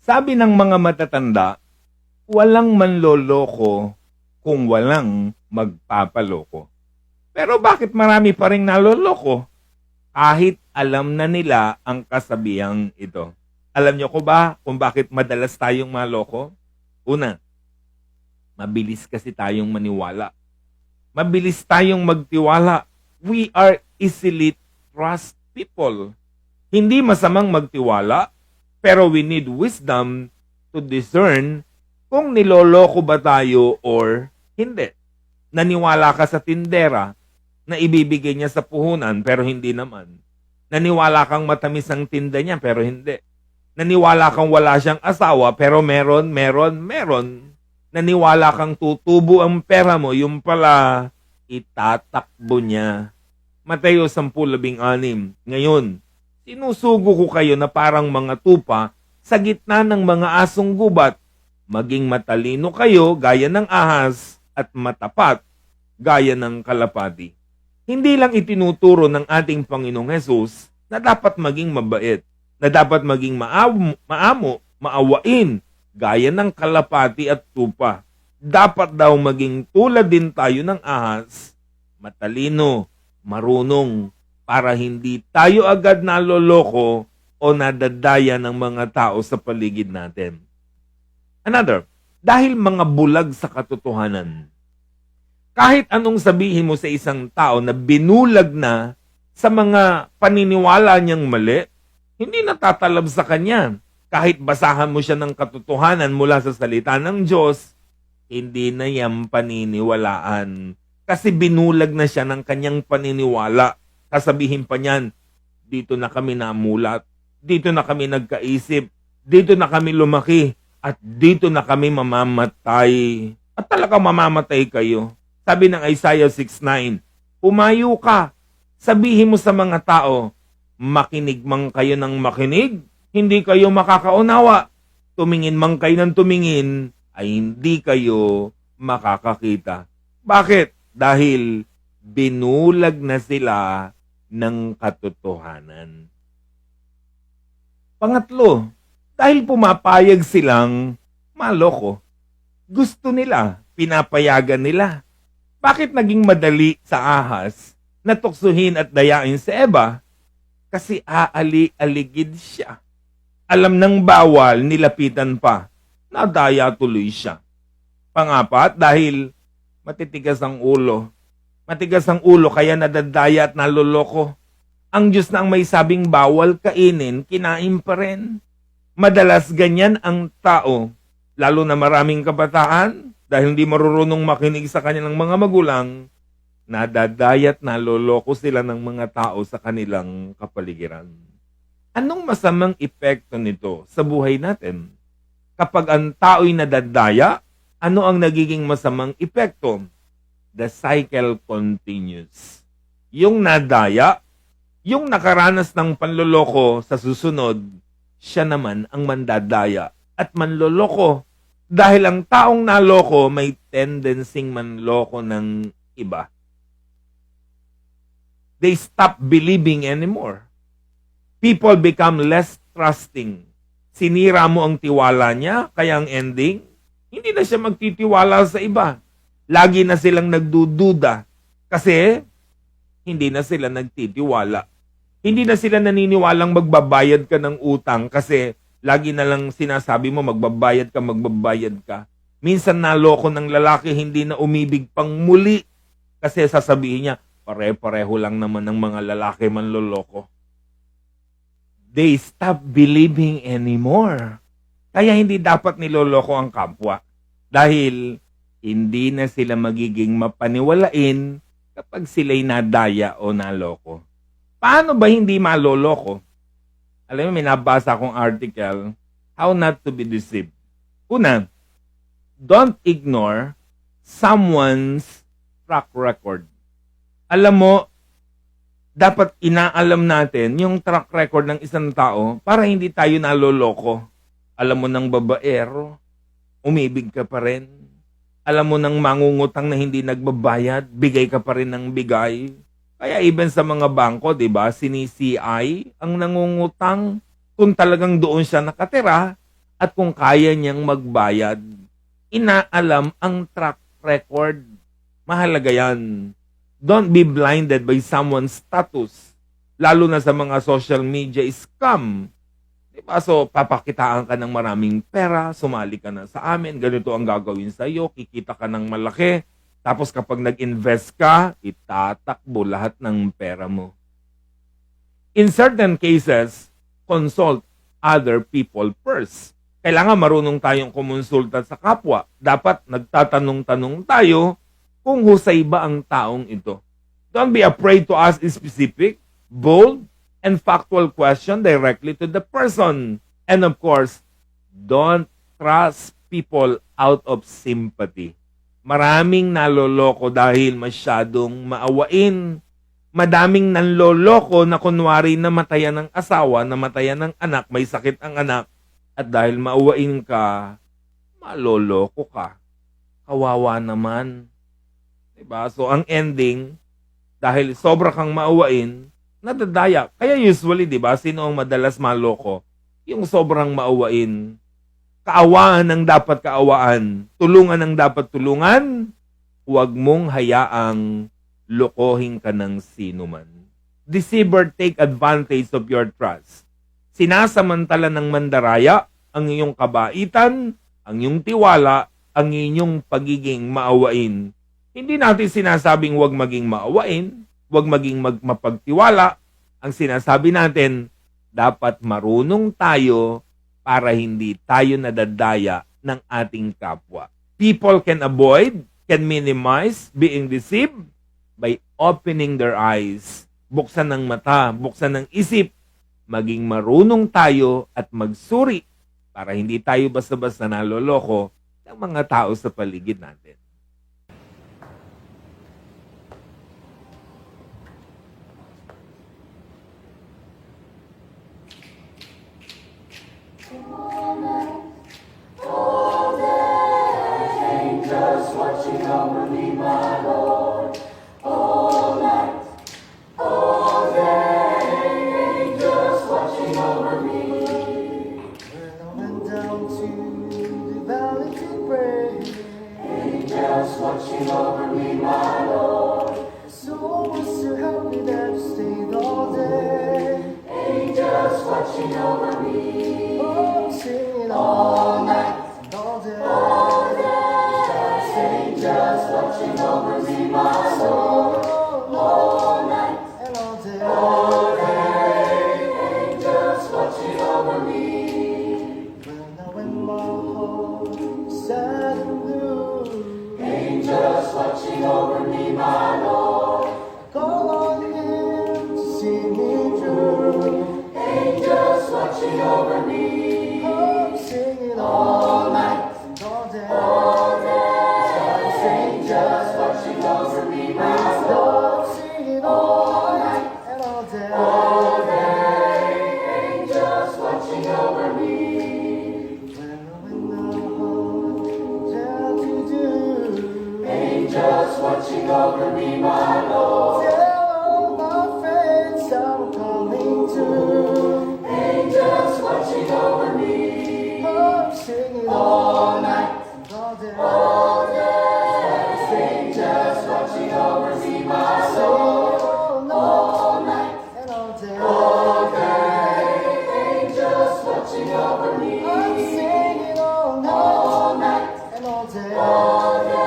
Sabi ng mga matatanda, walang manloloko kung walang magpapaloko. Pero bakit marami pa ring naloloko? Kahit alam na nila ang kasabihang ito. Alam niyo ko ba kung bakit madalas tayong maloko? Una, mabilis kasi tayong maniwala. Mabilis tayong magtiwala. We are easily trust people. Hindi masamang magtiwala, pero we need wisdom to discern kung niloloko ba tayo or hindi. Naniwala ka sa tindera na ibibigay niya sa puhunan pero hindi naman. Naniwala kang matamis ang tinda niya pero hindi. Naniwala kang wala siyang asawa pero meron. Naniwala kang tutubo ang pera mo, yung pala itatakbo niya. Mateo 10:16. Ngayon, sinusugo ko kayo na parang mga tupa sa gitna ng mga asong gubat. Maging matalino kayo gaya ng ahas at matapat gaya ng kalapati. Hindi lang itinuturo ng ating Panginoong Hesus na dapat maging mabait, na dapat maging maamo, maawain gaya ng kalapati at tupa. Dapat daw maging tulad din tayo ng ahas, matalino, marunong, para hindi tayo agad naloloko o nadadaya ng mga tao sa paligid natin. Another, dahil mga bulag sa katotohanan. Kahit anong sabihin mo sa isang tao na binulag na sa mga paniniwala niyang mali, hindi natatalab sa kanya. Kahit basahan mo siya ng katotohanan mula sa salita ng Diyos, hindi na yan paniniwalaan. Kasi binulag na siya ng kanyang paniniwala. Sasabihin pa niyan, dito na kami namulat, dito na kami nagkaisip, dito na kami lumaki, at dito na kami mamamatay. At talaga mamamatay kayo. Sabi ng Isaiah 6:9, "Pumayo ka, sabihin mo sa mga tao, makinig man kayo ng makinig, hindi kayo makakaunawa. Tumingin man kayo ng tumingin, ay hindi kayo makakakita." Bakit? Dahil binulag na sila ng katotohanan. Pangatlo, dahil pumapayag silang maloko. Gusto nila, pinapayagan nila. Bakit naging madali sa ahas na tuksuhin at dayain si Eva? Kasi aali-aligid siya. Alam ng bawal, nilapitan pa. Nadaya tuloy siya. Pangapat, dahil matitigas ang ulo. Matigas ang ulo kaya nadadaya at naloloko. Ang Diyos na ang may sabing bawal kainin, kinain pa rin. Madalas ganyan ang tao, lalo na maraming kabataan, dahil hindi marurunong makinig sa kanilang mga magulang, nadadaya at naloloko sila ng mga tao sa kanilang kapaligiran. Anong masamang epekto nito sa buhay natin? Kapag ang tao'y nadadaya, ano ang nagiging masamang epekto? The cycle continues. Yung nadaya, yung nakaranas ng panloloko sa susunod, siya naman ang mandadaya at manloloko. Dahil ang taong naloko may tendency manloko ng iba. They stop believing anymore. People become less trusting. Sinira mo ang tiwala niya, kaya ang ending, hindi na siya magtitiwala sa iba. Lagi na silang nagdududa kasi hindi na sila nagtitiwala. Hindi na sila naniniwalang magbabayad ka ng utang kasi lagi na lang sinasabi mo magbabayad ka. Minsan naloko ng lalaki, hindi na umibig pang muli kasi sasabihin niya, pare-pareho lang naman ng mga lalaki manloloko. They stop believing anymore. Kaya hindi dapat niloloko ang kapwa dahil hindi na sila magiging mapaniwalain kapag sila'y nadaya o naloko. Paano ba hindi maloloko? Alam mo, may nabasa akong article, How Not to be Deceived. Una, don't ignore someone's track record. Alam mo, dapat inaalam natin yung track record ng isang tao para hindi tayo naloloko. Alam mo ng babaero, umibig ka pa rin. Alam mo ng mangungutang na hindi nagbabayad, bigay ka pa rin ng bigay. Kaya even sa mga bangko, di ba, sinisi-CI ang nangungutang. Kung talagang doon siya nakatira, at kung kaya niyang magbayad. Inaalam ang track record. Mahalaga yan. Don't be blinded by someone's status. Lalo na sa mga social media scam. Diba? So, papakitaan ka ng maraming pera, sumali ka na sa amin, ganito ang gagawin sa'yo, kikita ka ng malaki. Tapos kapag nag-invest ka, itatakbo lahat ng pera mo. In certain cases, consult other people first. Kailangan marunong tayong kumonsulta sa kapwa. Dapat nagtatanong-tanong tayo kung husay ba ang taong ito. Don't be afraid to ask specific, bold, and factual question directly to the person. And of course, don't trust people out of sympathy. Maraming naloloko dahil masyadong maawain. Madaming nanloloko na kunwari namatayan ng asawa, namatayan ng anak, may sakit ang anak, at dahil maawain ka, maloloko ka. Kawawa naman. Diba? So, ang ending, dahil sobra kang maawain, nadadaya. Kaya usually, diba, sino ang madalas maloko? Yung sobrang maawain. Kaawaan ang dapat kaawaan. Tulungan ang dapat tulungan. Huwag mong hayaang lokohin ka ng sino man. Deceiver take advantage of your trust. Sinasamantala ng mandaraya ang iyong kabaitan, ang iyong tiwala, ang inyong pagiging maawain. Hindi natin sinasabing huwag maging maawain, huwag maging mapagtiwala. Ang sinasabi natin, dapat marunong tayo para hindi tayo nadadaya ng ating kapwa. People can avoid, can minimize being deceived by opening their eyes. Buksan ng mata, buksan ng isip. Maging marunong tayo at magsuri para hindi tayo basta-basta naloloko ng mga tao sa paligid natin. Watching over me, my Lord. So wants to help me that you stayed all day. Angels watching over me. Oh, singing all night and all day. All day. Angels watching over me, my Lord. All night and all day. All day. Angels watching over me. When my heart is sad and blue. Angels watching over me, my Lord. Call on Him to see me through. Angels watching over me. I'm singing all night and all day. All day. Angels watching over me, my Lord. Singing all night and all day. All day. Angels watching over me. Angels watching over me, my Lord. Tell all my friends I'm coming too. Angels watching over me. I'm singing all night and all day. All day. Angels watching over me, my Lord. All night and all day. All day. Angels watching over me. I'm singing all night and all day. All day.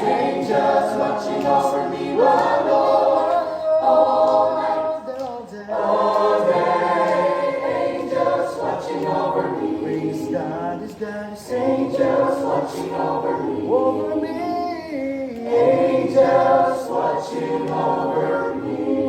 Angels watching over me, my Lord. All night and all day. All day. Angels watching over me. Praise God is that angels watching over me. Over me. Angels watching over me.